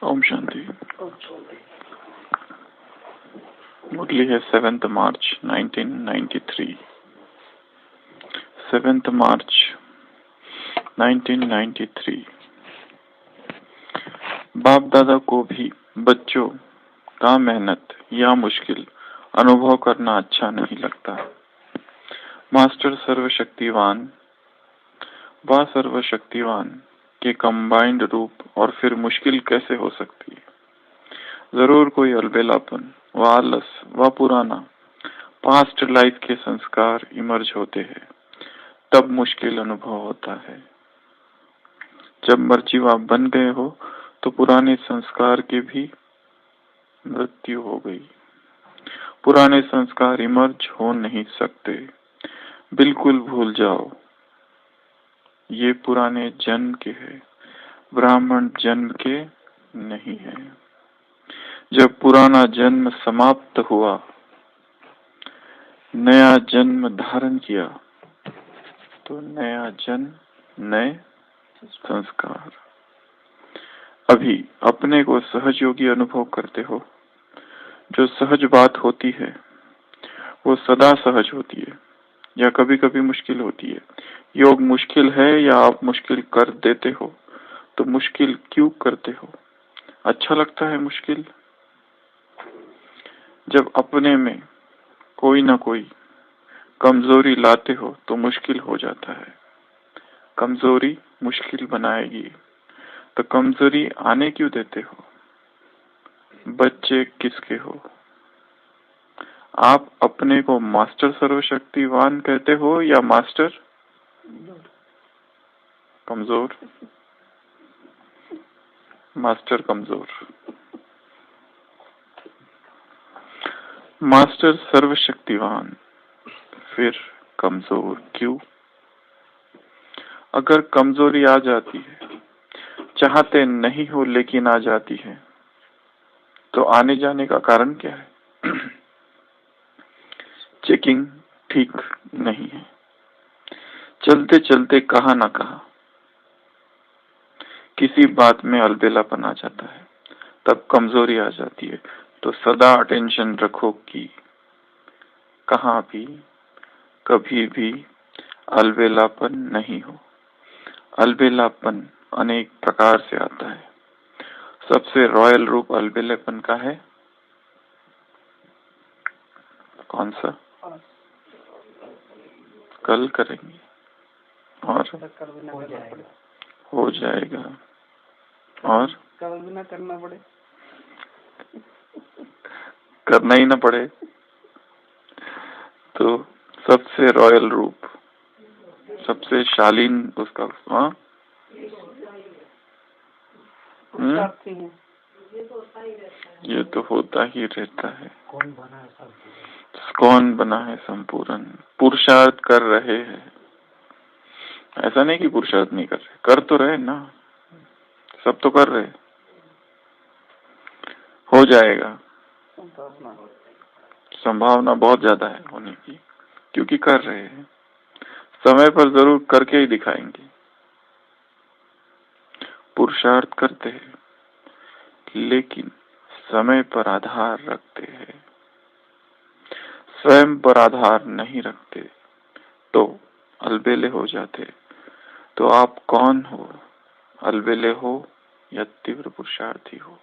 ओम शांति। मुरली है 7 मार्च 1993। 7 मार्च 1993। बाप दादा को भी बच्चों का मेहनत या मुश्किल अनुभव करना अच्छा नहीं लगता। मास्टर सर्वशक्तिवान व सर्वशक्तिवान के कंबाइंड रूप और फिर मुश्किल कैसे हो सकती है? जरूर कोई अलबेलापन व आलस व पुराना पास्ट लाइफ के संस्कार इमर्ज होते हैं, तब मुश्किल अनुभव होता है। जब मर्जीवा बन गए हो तो पुराने संस्कार की भी मृत्यु हो गई। पुराने संस्कार इमर्ज हो नहीं सकते। बिल्कुल भूल जाओ, ये पुराने जन्म के है, ब्राह्मण जन्म के नहीं है। जब पुराना जन्म समाप्त हुआ, नया जन्म धारण किया, तो नया जन्म नए संस्कार। अभी अपने को सहज योगी अनुभव करते हो। जो सहज बात होती है वो सदा सहज होती है या कभी कभी मुश्किल होती है। योग मुश्किल है या आप मुश्किल कर देते हो, तो मुश्किल क्यों करते हो? अच्छा लगता है मुश्किल? जब अपने में कोई ना कोई कमजोरी लाते हो तो मुश्किल हो जाता है। कमजोरी मुश्किल बनाएगी, तो कमजोरी आने क्यों देते हो? बच्चे किसके हो? आप अपने को मास्टर सर्वशक्तिवान कहते हो या मास्टर कमजोर? मास्टर कमजोर। मास्टर सर्वशक्तिवान, फिर कमजोर क्यों? अगर कमजोरी आ जाती है, चाहते नहीं हो लेकिन आ जाती है, तो आने जाने का कारण क्या है? चेकिंग ठीक नहीं है। चलते चलते कहा ना कहा किसी बात में अलबेलापन आ जाता है, तब कमजोरी आ जाती है। तो सदा अटेंशन रखो कि कहाँ भी कभी भी अलबेलापन नहीं हो। अलबेलापन अनेक प्रकार से आता है। सबसे रॉयल रूप अलबेलेपन का है कौन सा? कल करेंगे और हो जाएगा और कल भी ना करना पड़े, करना ही ना पड़े। तो सबसे रॉयल रूप, सबसे शालीन उसका ये तो होता ही रहता है। कौन बना है संपूर्ण? पुरुषार्थ कर रहे हैं। ऐसा नहीं कि पुरुषार्थ नहीं कर रहे, कर तो रहे ना, सब तो कर रहे। हो जाएगा, संभावना बहुत ज्यादा है होने की, क्योंकि कर रहे हैं। समय पर जरूर करके ही दिखाएंगे। पुरुषार्थ करते हैं लेकिन समय पर आधार रखते हैं। स्वयं पर आधार नहीं रखते तो अलबेले हो जाते। तो आप कौन हो? अलबेले हो या तीव्र पुरुषार्थी हो?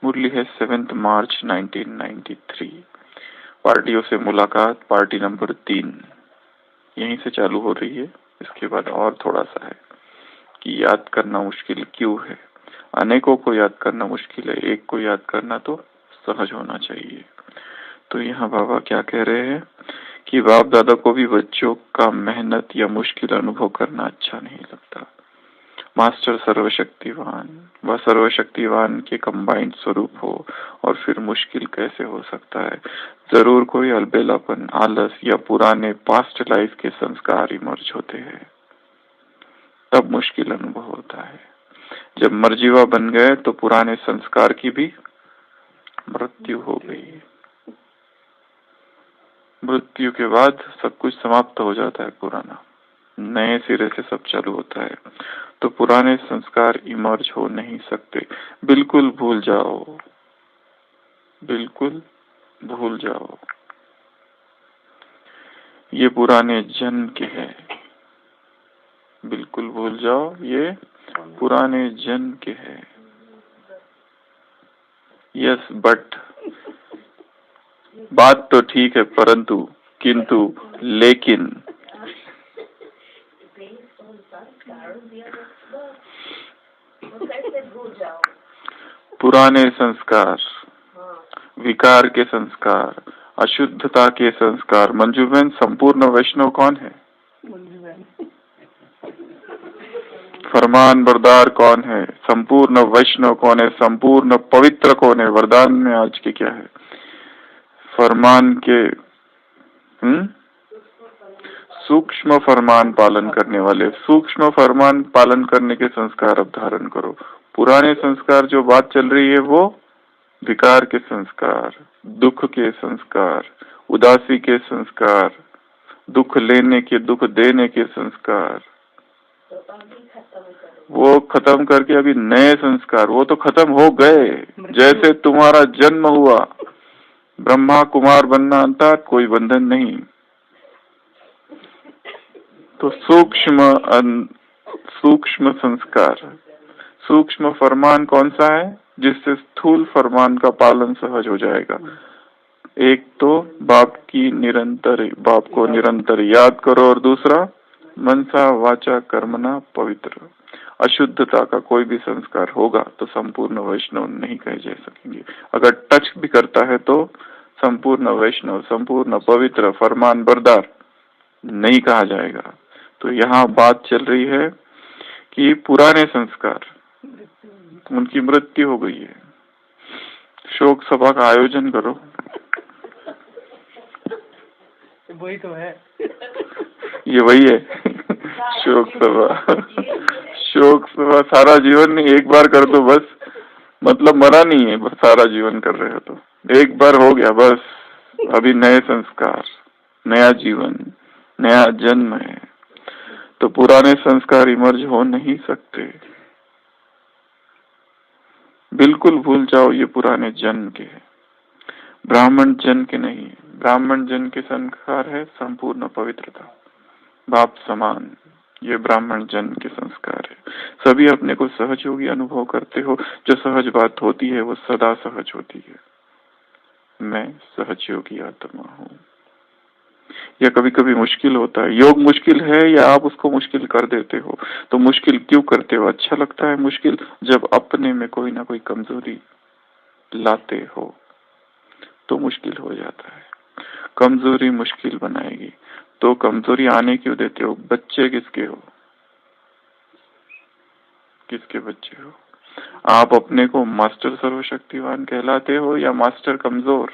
मुरली है 7 मार्च 1993। पार्टियों से मुलाकात, पार्टी नंबर 3 यहीं से चालू हो रही है। इसके बाद और थोड़ा सा है कि याद करना मुश्किल क्यों है। अनेकों को याद करना मुश्किल है, एक को याद करना तो सहज होना चाहिए। तो यहाँ बाबा क्या कह रहे हैं कि बाप दादा को भी बच्चों का मेहनत या मुश्किल अनुभव करना अच्छा नहीं लगता। मास्टर सर्वशक्तिवान व सर्वशक्तिवान के कंबाइंड स्वरूप हो और फिर मुश्किल कैसे हो सकता है? जरूर कोई अलबेलापन, आलस या पुराने पास्ट लाइफ के संस्कार इमर्ज होते हैं, तब मुश्किल अनुभव होता है। जब मर्जीवा बन गए तो पुराने संस्कार की भी मृत्यु हो गई। मृत्यु के बाद सब कुछ समाप्त हो जाता है, पुराना नए सिरे से सब चालू होता है। तो पुराने संस्कार इमर्ज हो नहीं सकते। बिल्कुल भूल जाओ, बिल्कुल भूल जाओ, ये पुराने जन्म के हैं। बिल्कुल भूल जाओ, ये पुराने जन्म के हैं। यस बट, बात तो ठीक है, परंतु, किंतु, लेकिन पुराने संस्कार, विकार के संस्कार, अशुद्धता के संस्कार। मंजू बहन, संपूर्ण वैष्णव कौन है? फरमान बरदार कौन है? संपूर्ण वैष्णव कौन है? संपूर्ण पवित्र कौन है? वरदान में आज के क्या है? फरमान के सूक्ष्म फरमान पालन करने वाले। सूक्ष्म फरमान पालन करने के संस्कार अब धारण करो। पुराने संस्कार जो बात चल रही है वो विकार के संस्कार, दुख के संस्कार, उदासी के संस्कार, दुख लेने के, दुख देने के संस्कार, वो खत्म करके अभी नए संस्कार, वो तो खत्म हो गए। जैसे तुम्हारा जन्म हुआ, ब्रह्मा कुमार बनना अंतर, कोई बंधन नहीं। तो सूक्ष्म संस्कार, सूक्ष्म फरमान कौन सा है? जिससे स्थूल फरमान का पालन सहज हो जाएगा। एक तो बाप को निरंतर याद करो, और दूसरा मनसा वाचा कर्मणा पवित्र। अशुद्धता का कोई भी संस्कार होगा तो संपूर्ण वैष्णव नहीं कहे जा सकेंगे। अगर टच भी करता है तो संपूर्ण वैष्णव, संपूर्ण पवित्र, फरमान बरदार नहीं कहा जाएगा। तो यहाँ बात चल रही है कि पुराने संस्कार, उनकी मृत्यु हो गई है। शोक सभा का आयोजन करो। वही तो है, ये वही है शोक सभा। शोक सभा सारा जीवन नहीं, एक बार कर दो बस। मतलब मरा नहीं है, बस सारा जीवन कर रहे हो तो एक बार हो गया बस। अभी नए संस्कार, नया जीवन, नया जन्म है। तो पुराने संस्कार इमर्ज हो नहीं सकते। बिल्कुल भूल जाओ, ये पुराने जन्म के हैं, ब्राह्मण जन्म के नहीं। ब्राह्मण जन्म के संस्कार है संपूर्ण पवित्रता, बाप समान। ये ब्राह्मण जन्म के संस्कार है। सभी अपने को सहज योगी अनुभव करते हो। जो सहज बात होती है वो सदा सहज होती है। मैं सहज योगी आत्मा हूँ। या कभी कभी मुश्किल होता है। योग मुश्किल है या आप उसको मुश्किल कर देते हो? तो मुश्किल क्यों करते हो? अच्छा लगता है मुश्किल जब अपने में कोई ना कोई कमजोरी लाते हो तो मुश्किल हो जाता है। कमजोरी मुश्किल बनाएगी। तो कमजोरी आने क्यों देते हो? बच्चे किसके हो? किसके बच्चे हो? आप अपने को मास्टर सर्वशक्तिवान कहलाते हो या मास्टर कमजोर?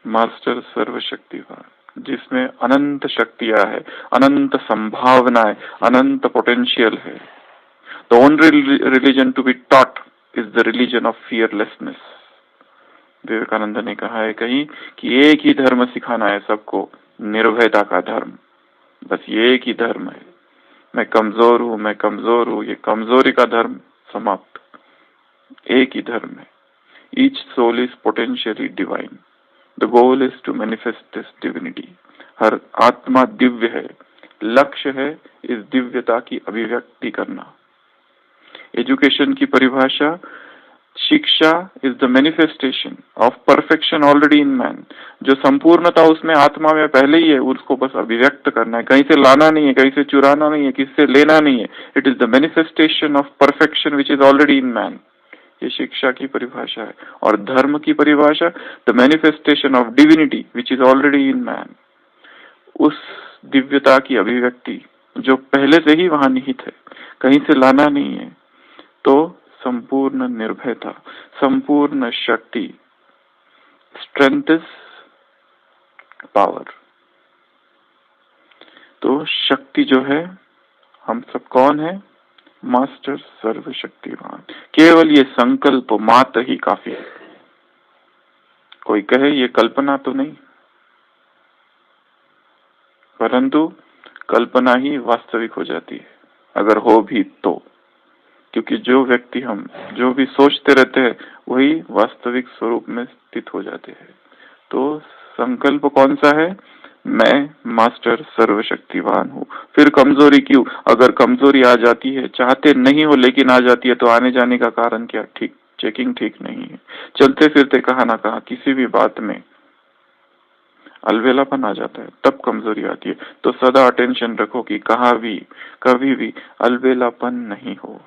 मास्टर सर्वशक्तिवान, जिसमें अनंत शक्तियां है, अनंत संभावनाएं, अनंत पोटेंशियल है। The only religion to be taught is the religion of fearlessness. Vivekananda ने कहा है कहीं कि एक ही धर्म सिखाना है सबको, निर्भयता का धर्म। बस ये एक ही धर्म है। मैं कमजोर हूँ, मैं कमजोर हूँ, ये कमजोरी का धर्म समाप्त। एक ही धर्म है। Each soul is potentially divine. The goal is to manifest this divinity. हर आत्मा दिव्य है। लक्ष्य है इस दिव्यता की अभिव्यक्ति करना। एजुकेशन की परिभाषा, शिक्षा is the manifestation of perfection already in man. जो संपूर्णता उसमें आत्मा में पहले ही है, उसको बस अभिव्यक्त करना है। कहीं से लाना नहीं है, कहीं से चुराना नहीं है, किससे लेना नहीं है। It is the manifestation of perfection which is already in man. ये शिक्षा की परिभाषा है। और धर्म की परिभाषा, the manifestation of divinity which is already in man. उस दिव्यता की अभिव्यक्ति जो पहले से ही वहां निहित है, कहीं से लाना नहीं है। तो संपूर्ण निर्भयता, संपूर्ण शक्ति, स्ट्रेंथ इज पावर। तो शक्ति जो है, हम सब कौन है? मास्टर सर्वशक्तिवान। केवल ये संकल्प मात्र ही काफी है। कोई कहे ये कल्पना तो नहीं, परंतु कल्पना ही वास्तविक हो जाती है अगर हो भी तो, क्योंकि जो व्यक्ति हम जो भी सोचते रहते हैं वही वास्तविक स्वरूप में स्थित हो जाते हैं। तो संकल्प कौन सा है? मैं मास्टर सर्वशक्तिवान हूँ। फिर कमजोरी क्यों? अगर कमजोरी आ जाती है, चाहते नहीं हो लेकिन आ जाती है, तो आने जाने का कारण क्या? ठीक चेकिंग ठीक नहीं है। चलते फिरते कहा ना कहा किसी भी बात में अलवेलापन आ जाता है, तब कमजोरी आती है। तो सदा अटेंशन रखो कि कहा भी कभी भी अलवेलापन नहीं हो।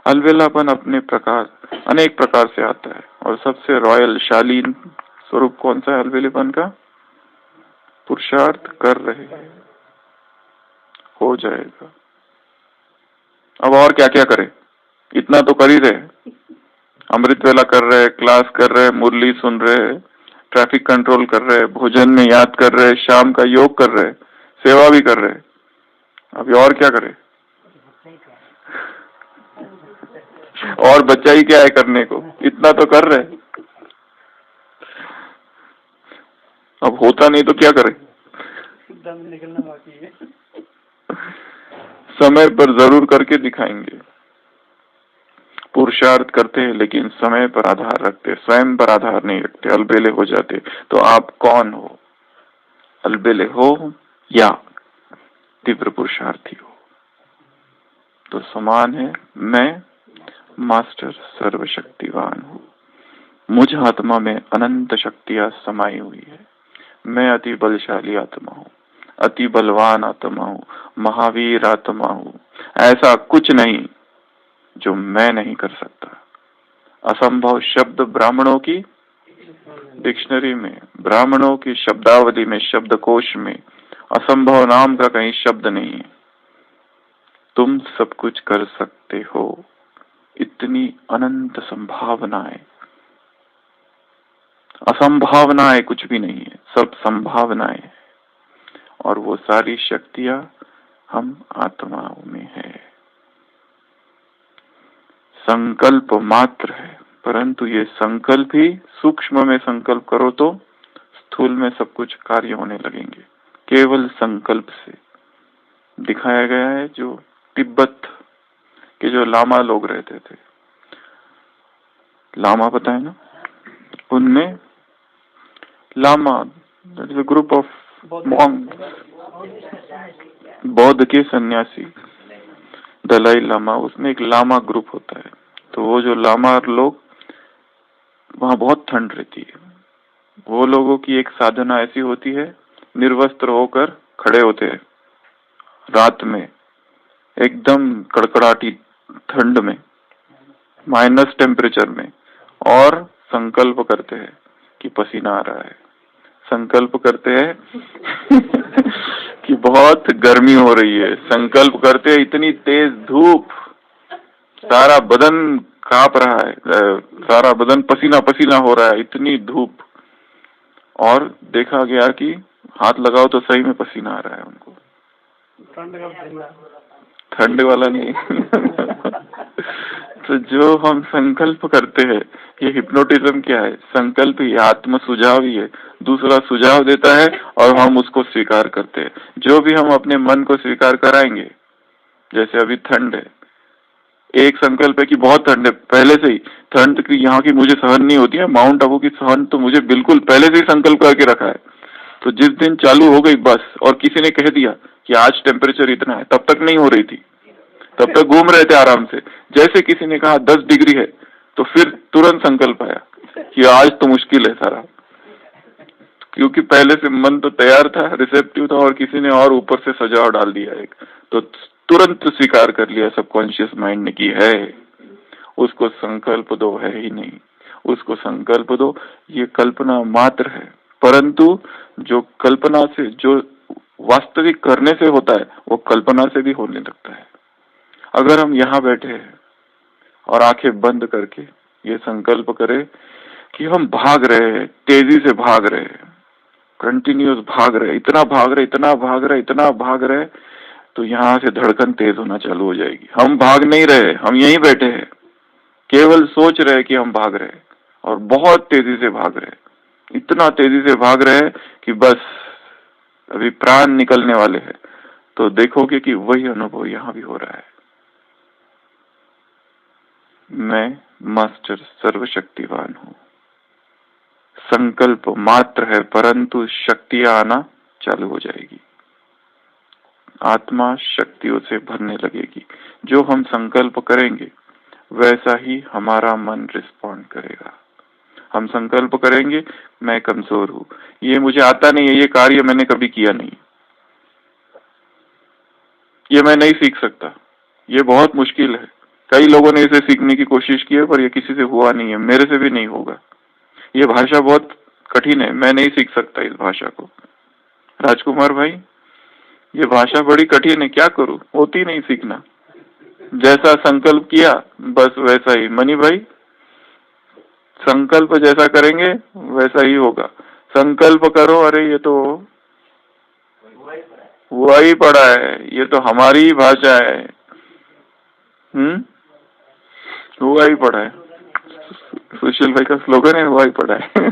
अलवेलापन अपने प्रकार अनेक प्रकार से आता है और सबसे रॉयल शालीन स्वरूप कौन सा है अलवेलेपन का? पुरुषार्थ कर रहे हैं, हो जाएगा। अब और क्या क्या करें? इतना तो कर ही रहे, अमृत वेला कर रहे, क्लास कर रहे, मुरली सुन रहे, ट्रैफिक कंट्रोल कर रहे, भोजन में याद कर रहे, शाम का योग कर रहे, सेवा भी कर रहे, अभी और क्या करें? और बच्चा ही क्या है करने को? इतना तो कर रहे, अब होता नहीं तो क्या करें? दम निकलना बाकी है। समय पर जरूर करके दिखाएंगे। पुरुषार्थ करते हैं लेकिन समय पर आधार रखते, स्वयं पर आधार नहीं रखते, अलबेले हो जाते। तो आप कौन हो? अलबेले हो या तीव्र पुरुषार्थी हो? तो समान है, मैं मास्टर सर्वशक्तिवान हूँ, मुझ आत्मा में अनंत शक्तियां समाई हुई है, मैं अति बलशाली आत्मा हूँ, अति बलवान आत्मा हूँ, महावीर आत्मा हूँ। ऐसा कुछ नहीं जो मैं नहीं कर सकता। असंभव शब्द ब्राह्मणों की डिक्शनरी में, ब्राह्मणों की शब्दावली में, शब्दकोश में असंभव नाम का कहीं शब्द नहीं है। तुम सब कुछ कर सकते हो, इतनी अनंत संभावनाएं। असंभावनाएं कुछ भी नहीं है, सब संभावनाएं हैं और वो सारी शक्तियां हम आत्माओं में है। संकल्प मात्र है, परंतु ये संकल्प ही सूक्ष्म में संकल्प करो तो स्थूल में सब कुछ कार्य होने लगेंगे। केवल संकल्प से दिखाया गया है। जो तिब्बत के जो लामा लोग रहते थे, लामा पता है ना, उनमें लामा ग्रुप ऑफ मॉन्क, बौद्ध के सन्यासी, दलाई लामा, उसमें एक लामा ग्रुप होता है। तो वो जो लामा लोग, वहां बहुत ठंड रहती है, वो लोगों की एक साधना ऐसी होती है, निर्वस्त्र होकर खड़े होते हैं रात में, एकदम कड़कड़ाटी ठंड में, माइनस टेम्परेचर में, और संकल्प करते हैं कि पसीना आ रहा है, संकल्प करते हैं कि बहुत गर्मी हो रही है, संकल्प करते हैं इतनी तेज धूप, सारा बदन कांप रहा है, सारा बदन पसीना पसीना हो रहा है, इतनी धूप, और देखा गया कि हाथ लगाओ तो सही में पसीना आ रहा है उनको। ठंड वाला नहीं तो जो हम संकल्प करते हैं, ये हिप्नोटिज्म क्या है? संकल्प ही आत्म सुझाव ही है। दूसरा सुझाव देता है और हम उसको स्वीकार करते हैं। जो भी हम अपने मन को स्वीकार कराएंगे, जैसे अभी ठंड है, एक संकल्प है कि बहुत ठंड है, पहले से ही ठंड की यहाँ की मुझे सहन नहीं होती है, माउंट आबू की सहन तो मुझे बिल्कुल पहले से ही संकल्प करके रखा है। तो जिस दिन चालू हो गई बस और किसी ने कह दिया कि आज टेम्परेचर इतना है, तब तक नहीं हो रही थी, तब तक घूम रहे थे आराम से। जैसे किसी ने कहा 10 डिग्री है, तो फिर तुरंत संकल्प आया कि आज तो मुश्किल है सारा, क्योंकि पहले से मन तो तैयार था, रिसेप्टिव था, और किसी ने और ऊपर से सजाव डाल दिया एक, तो तुरंत स्वीकार कर लिया सबकॉन्शियस माइंड ने कि है। उसको संकल्प दो, है ही नहीं, उसको संकल्प दो, ये कल्पना मात्र है। परंतु जो कल्पना से, जो वास्तविक करने से होता है, वो कल्पना से भी होने लगता है। अगर हम यहाँ बैठे हैं और आंखें बंद करके ये संकल्प करें कि हम भाग रहे हैं, तेजी से भाग रहे हैं, कंटिन्यूस भाग रहे, इतना भाग रहे, इतना भाग रहे, इतना भाग रहे, तो यहाँ से धड़कन तेज होना चालू हो जाएगी। हम भाग नहीं रहे, हम यहीं बैठे हैं, केवल सोच रहे कि हम भाग रहे, और बहुत तेजी से भाग रहे, इतना तेजी से भाग रहे हैं कि बस अभी प्राण निकलने वाले हैं। तो देखोगे कि वही अनुभव यहाँ भी हो रहा है। मैं मास्टर सर्वशक्तिवान हूँ, संकल्प मात्र है परंतु शक्तियां आना चालू हो जाएगी, आत्मा शक्तियों से भरने लगेगी। जो हम संकल्प करेंगे वैसा ही हमारा मन रिस्पॉन्ड करेगा। हम संकल्प करेंगे मैं कमजोर हूँ, ये मुझे आता नहीं है, ये कार्य मैंने कभी किया नहीं, ये मैं नहीं सीख सकता, ये बहुत मुश्किल है। कई लोगों ने इसे सीखने की कोशिश की है पर ये किसी से हुआ नहीं है, मेरे से भी नहीं होगा, ये भाषा बहुत कठिन है, मैं नहीं सीख सकता इस भाषा को। राजकुमार भाई, ये भाषा बड़ी कठिन है, क्या करूं, होती नहीं सीखना। जैसा संकल्प किया बस वैसा ही। मनी भाई, संकल्प जैसा करेंगे वैसा ही होगा। संकल्प करो, अरे ये तो हुआ ही पड़ा है, ये तो हमारी ही भाषा है। हुआ ही पड़ा है, सुशील भाई का स्लोगन है, हुआ ही पड़ा है।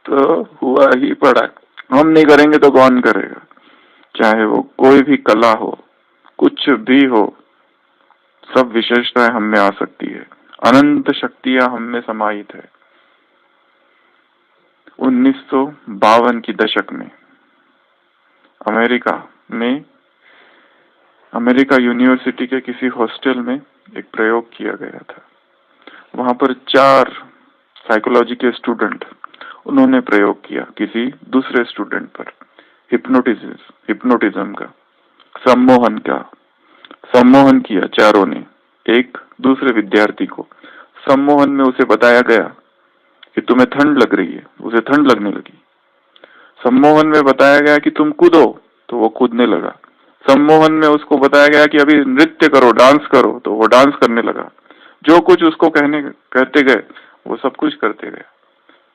तो हुआ ही पड़ा है, हम नहीं करेंगे तो कौन करेगा। चाहे वो कोई भी कला हो, कुछ भी हो, सब विशेषताएं हम में आ सकती है, अनंत शक्तियां हम में समाहित है। 1952 की दशक में अमेरिका यूनिवर्सिटी के किसी हॉस्टल में एक प्रयोग किया गया था। वहां पर 4 साइकोलॉजी के स्टूडेंट, उन्होंने प्रयोग किया किसी दूसरे स्टूडेंट पर, हिप्नोटिज्म का, सम्मोहन किया चारों ने एक दूसरे विद्यार्थी को। सम्मोहन में उसे बताया गया कि तुम्हें ठंड लग रही है, उसे ठंड लगने लगी। सम्मोहन में बताया गया कि तुम कूदो, तो वो कूदने लगा। सम्मोहन में उसको बताया गया कि अभी नृत्य करो, डांस करो, तो वो डांस करने लगा। जो कुछ उसको कहते गए वो सब कुछ करते गए।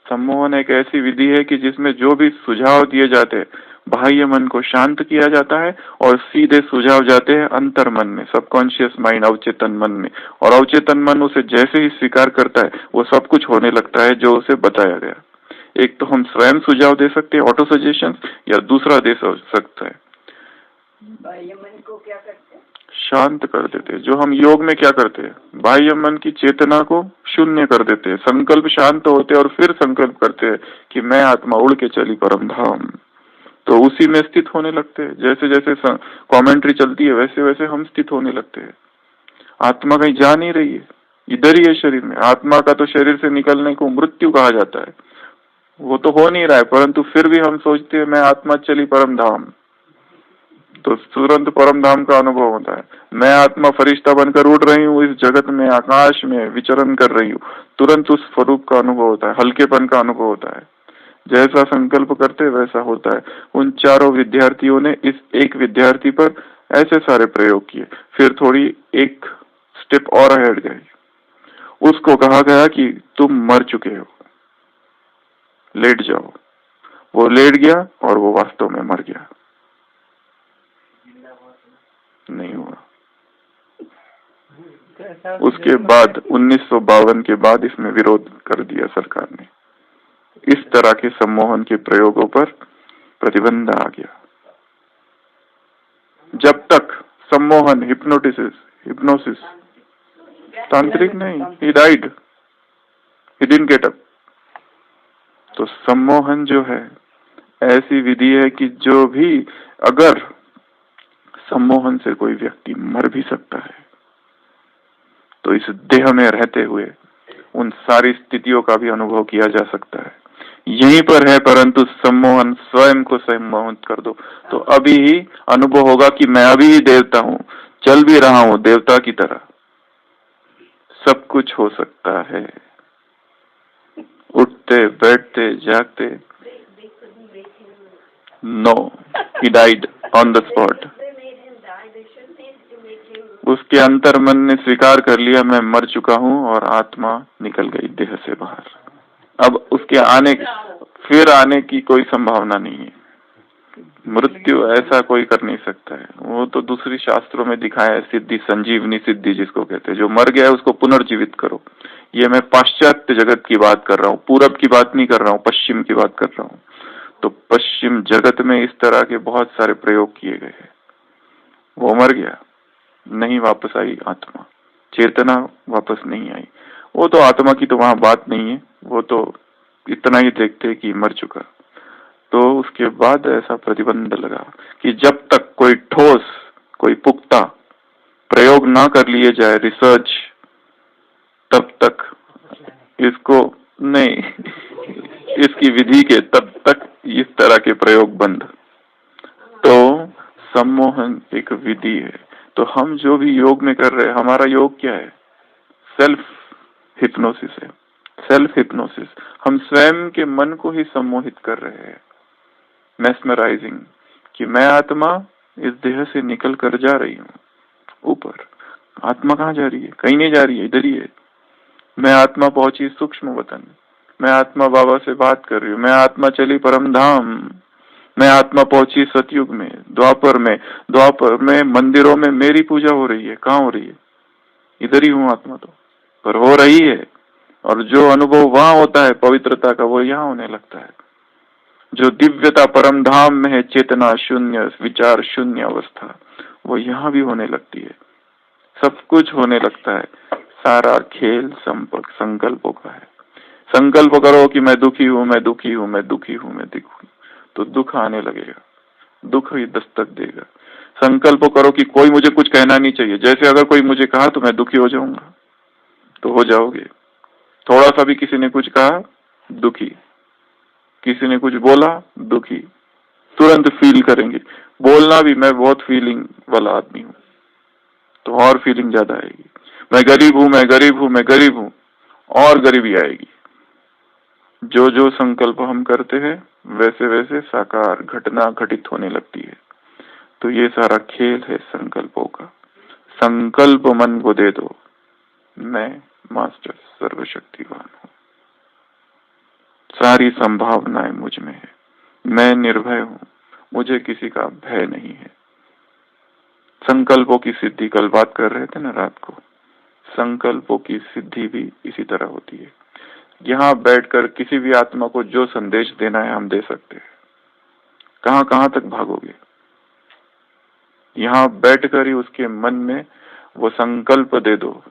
सम्मोहन एक ऐसी विधि है कि जिसमें जो भी सुझाव दिए जाते हैं, बाह्य मन को शांत किया जाता है और सीधे सुझाव जाते हैं अंतर मन में, सबकॉन्शियस माइंड, अवचेतन मन में, और अवचेतन मन उसे जैसे ही स्वीकार करता है वो सब कुछ होने लगता है जो उसे बताया गया। एक तो हम स्वयं सुझाव दे सकते हैं, ऑटो सजेशन, या दूसरा दे सकता है, बाह्य मन को क्या करते हैं? शांत कर देते हैं। जो हम योग में क्या करते हैं, बाह्य मन की चेतना को शून्य कर देते हैं, संकल्प शांत होते हैं और फिर संकल्प करते हैं कि मैं आत्मा उड़ के चली परम धाम, तो उसी में स्थित होने लगते हैं। जैसे जैसे कमेंट्री चलती है वैसे वैसे हम स्थित होने लगते हैं। आत्मा कहीं जा नहीं रही है, इधर ही है शरीर में। आत्मा का तो शरीर से निकलने को मृत्यु कहा जाता है, वो तो हो नहीं रहा है, परंतु फिर भी हम सोचते हैं मैं आत्मा चली परम धाम, तो तुरंत परम धाम का अनुभव होता है। मैं आत्मा फरिश्ता बनकर उड़ रही हूँ, इस जगत में आकाश में विचरण कर रही हूँ, तुरंत उस स्वरूप का अनुभव होता है, हल्केपन का अनुभव होता है। जैसा संकल्प करते वैसा होता है। उन चारों विद्यार्थियों ने इस एक विद्यार्थी पर ऐसे सारे प्रयोग किए। फिर थोड़ी एक स्टेप और अहेड गई, उसको कहा गया कि तुम मर चुके हो, लेट जाओ। वो लेट गया और वो वास्तव में मर गया, नहीं हुआ। उसके बाद 1952 के बाद इसमें विरोध कर दिया सरकार ने। इस तरह के सम्मोहन के प्रयोगों पर प्रतिबंध आ गया। जब तक सम्मोहन, हिप्नोसिस तांत्रिक नहीं, he died, he didn't get up। तो सम्मोहन जो है ऐसी विधि है कि जो भी, अगर सम्मोहन से कोई व्यक्ति मर भी सकता है तो इस देह में रहते हुए उन सारी स्थितियों का भी अनुभव किया जा सकता है। यहीं पर है, परंतु सम्मोहन, स्वयं को सम्मोहित कर दो तो अभी ही अनुभव होगा कि मैं अभी ही देवता हूँ, चल भी रहा हूँ देवता की तरह, सब कुछ हो सकता है। उठते बैठते जागते। No, he died on the spot। उसके अंतर मन ने स्वीकार कर लिया मैं मर चुका हूँ और आत्मा निकल गई देह से बाहर। अब उसके फिर आने की कोई संभावना नहीं है। मृत्यु ऐसा कोई कर नहीं सकता है। वो तो दूसरी शास्त्रों में दिखाया है, सिद्धि, संजीवनी सिद्धि जिसको कहते हैं। जो मर गया है उसको पुनर्जीवित करो। ये मैं पाश्चात्य जगत की बात कर रहा हूँ, पूरब की बात नहीं कर रहा हूँ, पश्चिम की बात कर रहा हूँ। तो पश्चिम जगत में इस तरह के बहुत सारे प्रयोग किए गए हैं। वो मर गया, नहीं वापस आई आत्मा, चेतना वापस नहीं आई। वो तो आत्मा की तो वहां बात नहीं है, वो तो इतना ही देखते कि मर चुका। तो उसके बाद ऐसा प्रतिबंध लगा कि जब तक कोई ठोस, कोई पुख्ता प्रयोग ना कर लिए जाए, रिसर्च, तब तक इसको नहीं, इसकी विधि के तब तक इस तरह के प्रयोग बंद। तो सम्मोहन एक विधि है। तो हम जो भी योग में कर रहे हैं, हमारा योग क्या है? सेल्फ हिप्नोसिस है। सेल्फ हिप्नोसिस, हम स्वयं के मन को ही सम्मोहित कर रहे हैं। मेस्मराइजिंग, कि मैं आत्मा इस देह से निकल कर जा रही हूँ ऊपर। आत्मा कहाँ जा रही है? कहीं नहीं जा रही है, इधर ही है। मैं आत्मा पहुंची सूक्ष्म वतन, मैं आत्मा बाबा से बात कर रही हूँ, मैं आत्मा चली परम धाम, मैं आत्मा पहुंची सतयुग में, द्वापर में मंदिरों में मेरी पूजा हो रही है। कहाँ हो रही है? इधर ही हूँ आत्मा तो, पर हो रही है। और जो अनुभव वहां होता है पवित्रता का, वो यहाँ होने लगता है। जो दिव्यता परम धाम में है, चेतना शून्य, विचार शून्य अवस्था, वो यहाँ भी होने लगती है। सब कुछ होने लगता है। सारा खेल संपर्क संकल्पों का है। संकल्प करो कि मैं दुखी हूँ, मैं दुखी हूँ, मैं दुखी हूँ, मैं दुखी हूँ, तो दुख आने लगेगा, दुख ही दस्तक देगा। संकल्प करो कि कोई मुझे कुछ कहना नहीं चाहिए। जैसे अगर कोई मुझे कहा तो मैं दुखी हो जाऊंगा, तो हो जाओगे। थोड़ा सा भी किसी ने कुछ कहा, दुखी। किसी ने कुछ बोला, दुखी। तुरंत फील करेंगे। बोलना भी, मैं बहुत फीलिंग वाला आदमी हूँ, तो और फीलिंग ज्यादा आएगी। मैं गरीब हूँ, मैं गरीब हूँ, मैं गरीब हूँ, और गरीबी आएगी। जो जो संकल्प हम करते हैं वैसे वैसे साकार घटना घटित होने लगती है। तो ये सारा खेल है संकल्पों का। संकल्प मन को दे दो, मैं मास्टर सर्वशक्तिवान हूँ, सारी संभावनाएं मुझ में है, मैं निर्भय हूँ, मुझे किसी का भय नहीं है। संकल्पों की सिद्धि, कल बात कर रहे थे ना रात को, संकल्पों की सिद्धि भी इसी तरह होती है। यहाँ बैठकर किसी भी आत्मा को जो संदेश देना है हम दे सकते हैं। कहाँ कहाँ तक भागोगे? यहाँ बैठकर ही उसके मन में वो संकल्प दे दो,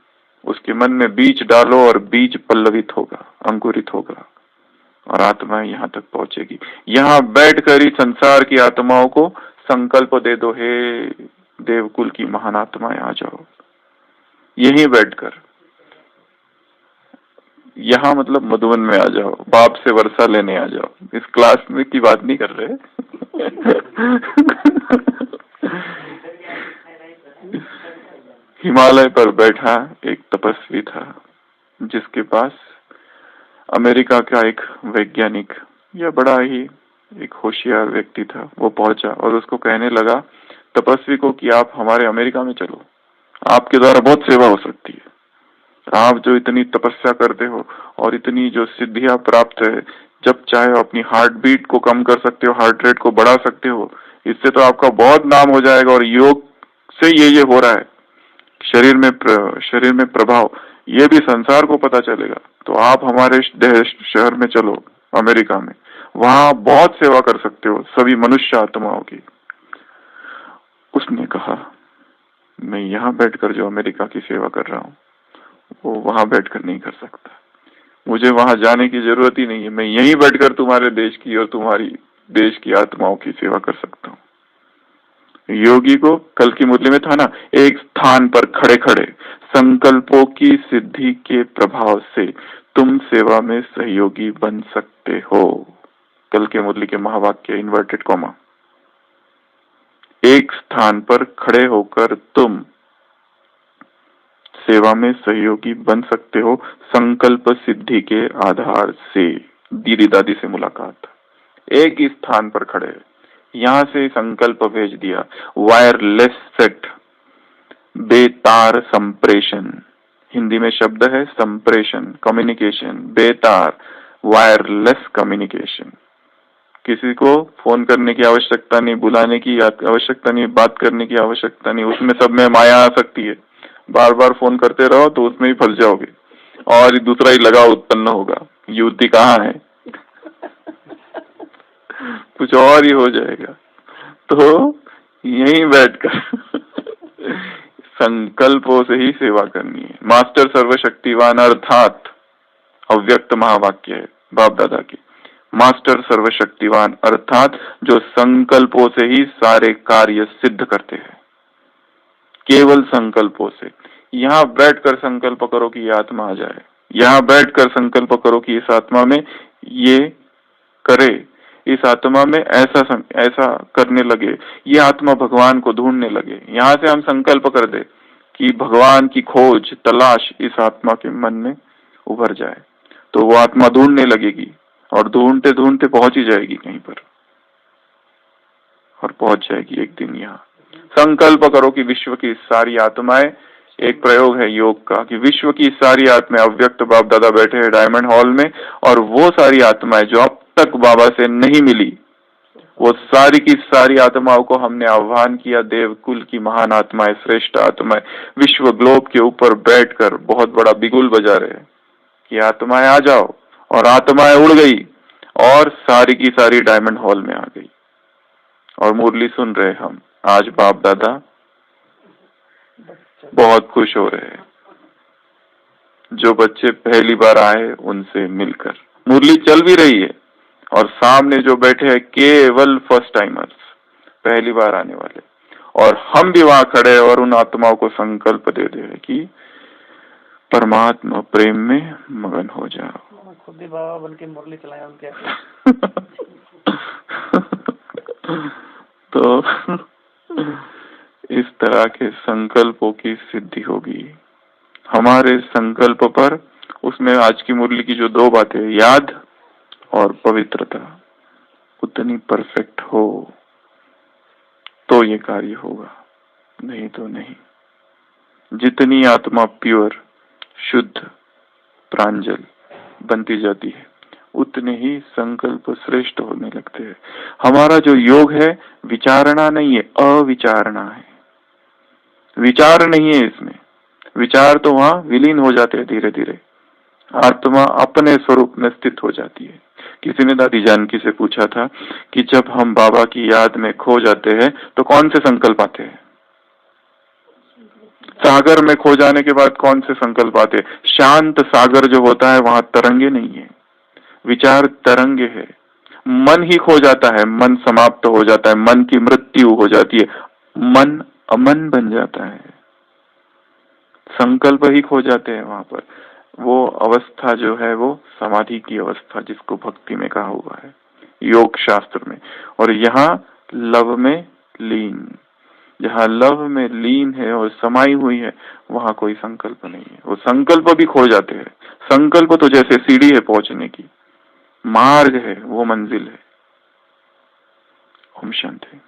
उसके मन में बीज डालो और बीज पल्लवित होगा, अंकुरित होगा, और आत्मा यहाँ तक पहुंचेगी। यहाँ बैठकर ही संसार की आत्माओं को संकल्प दे दो, हे देवकुल की महान आत्माएं आ जाओ। यहीं बैठकर, यहाँ मतलब मधुबन में आ जाओ, बाप से वर्षा लेने आ जाओ। इस क्लास में की बात नहीं कर रहे। हिमालय पर बैठा एक तपस्वी था, जिसके पास अमेरिका का एक वैज्ञानिक या बड़ा ही एक होशियार व्यक्ति था। वो पहुंचा और उसको कहने लगा तपस्वी को कि आप हमारे अमेरिका में चलो, आपके द्वारा बहुत सेवा हो सकती है। आप जो इतनी तपस्या करते हो और इतनी जो सिद्धियां प्राप्त है, जब चाहे अपनी हार्ट बीट को कम कर सकते हो, हार्ट रेट को बढ़ा सकते हो, इससे तो आपका बहुत नाम हो जाएगा। और योग से ये हो रहा है, शरीर में प्रभाव, ये भी संसार को पता चलेगा। तो आप हमारे शहर में चलो, अमेरिका में, वहां बहुत सेवा कर सकते हो सभी मनुष्य आत्माओं की। उसने कहा मैं यहाँ बैठकर जो अमेरिका की सेवा कर रहा हूँ वो वहां बैठकर नहीं कर सकता, मुझे वहां जाने की जरूरत ही नहीं है। मैं यहीं बैठकर तुम्हारे देश की और तुम्हारी देश की आत्माओं की सेवा कर सकता हूँ। योगी को कल की मुरली में था ना, एक स्थान पर खड़े खड़े संकल्पों की सिद्धि के प्रभाव से तुम सेवा में सहयोगी बन सकते हो। कल के मुरली के महावाक्य इन्वर्टेड कॉमा, एक स्थान पर खड़े होकर तुम सेवा में सहयोगी बन सकते हो संकल्प सिद्धि के आधार से। दीदी दादी से मुलाकात, एक ही स्थान पर खड़े, यहां से संकल्प भेज दिया। वायरलेस सेट, बेतार संप्रेषण, हिंदी में शब्द है संप्रेषण, कम्युनिकेशन, बेतार, वायरलेस कम्युनिकेशन। किसी को फोन करने की आवश्यकता नहीं, बुलाने की आवश्यकता नहीं, बात करने की आवश्यकता नहीं। उसमें सब में माया आ सकती है। बार बार फोन करते रहो तो उसमें ही फंस जाओगे और दूसरा ही लगाव उत्पन्न होगा। युद्धि कहाँ है, कुछ और ही हो जाएगा। तो यहीं बैठकर संकल्पों से ही सेवा करनी है। मास्टर सर्वशक्तिवान अर्थात अव्यक्त महावाक्य है बाप दादा की। मास्टर सर्वशक्तिवान अर्थात जो संकल्पों से ही सारे कार्य सिद्ध करते हैं, केवल संकल्पों से। यहाँ बैठकर संकल्प करो कि ये आत्मा आ जाए, यहाँ बैठकर संकल्प करो कि इस आत्मा में ये करे, इस आत्मा में ऐसा करने लगे, ये आत्मा भगवान को ढूंढने लगे। यहाँ से हम संकल्प कर दे कि भगवान की खोज तलाश इस आत्मा के मन में उभर जाए, तो वो आत्मा ढूंढने लगेगी और ढूंढते ढूंढते पहुंच ही जाएगी कहीं पर, और पहुंच जाएगी एक दिन यहाँ। संकल्प करो कि विश्व की सारी आत्माएं, एक प्रयोग है योग का कि विश्व की सारी आत्माएं, अव्यक्त बाप दादा बैठे हैं डायमंड हॉल में, और वो सारी आत्माएं जो अब तक बाबा से नहीं मिली, वो सारी की सारी आत्माओं को हमने आह्वान किया। देवकुल की महान आत्माएं, श्रेष्ठ आत्माएं विश्व ग्लोब के ऊपर बैठकर बहुत बड़ा बिगुल बजा रहे हैं कि आत्माएं आ जाओ, और आत्माएं उड़ गई और सारी की सारी डायमंड हॉल में आ गई। और मुरली सुन रहे हम आज बाप दादा बहुत खुश हो रहे हैं। जो बच्चे पहली बार आए उनसे मिलकर मुरली चल भी रही है, और सामने जो बैठे हैं केवल फर्स्ट टाइमर्स, पहली बार आने वाले, और हम भी वहां खड़े हैं और उन आत्माओं को संकल्प दे रहे कि परमात्मा प्रेम में मगन हो जाओ। खुद ही बाबा बन के मुरली चलाया उनके। तो इस तरह के संकल्पों की सिद्धि होगी हमारे संकल्प पर। उसमें आज की मुरली की जो दो बातें, याद और पवित्रता, उतनी परफेक्ट हो तो ये कार्य होगा, नहीं तो नहीं। जितनी आत्मा प्योर, शुद्ध, प्रांजल बनती जाती है, उतने ही संकल्प श्रेष्ठ होने लगते हैं। हमारा जो योग है विचारणा नहीं है, अविचारणा है। विचार नहीं है इसमें, विचार तो वहां विलीन हो जाते हैं धीरे धीरे, आत्मा अपने स्वरूप में स्थित हो जाती है। किसी ने दादी जानकी से पूछा था कि जब हम बाबा की याद में खो जाते हैं तो कौन से संकल्प आते हैं? सागर में खो जाने के बाद कौन से संकल्प आते हैं? शांत सागर जो होता है वहां तरंगे नहीं है, विचार तरंगे है। मन ही खो जाता है, मन समाप्त हो जाता है, मन की मृत्यु हो जाती है, मन अमन बन जाता है, संकल्प ही खो जाते हैं वहां पर। वो अवस्था जो है वो समाधि की अवस्था, जिसको भक्ति में कहा हुआ है योग शास्त्र में। और यहाँ लव में लीन, जहाँ लव में लीन है और समाई हुई है, वहां कोई संकल्प नहीं है। वो संकल्प भी खो जाते हैं। संकल्प तो जैसे सीढ़ी है पहुंचने की, मार्ग है, वो मंजिल है। ओम शांति।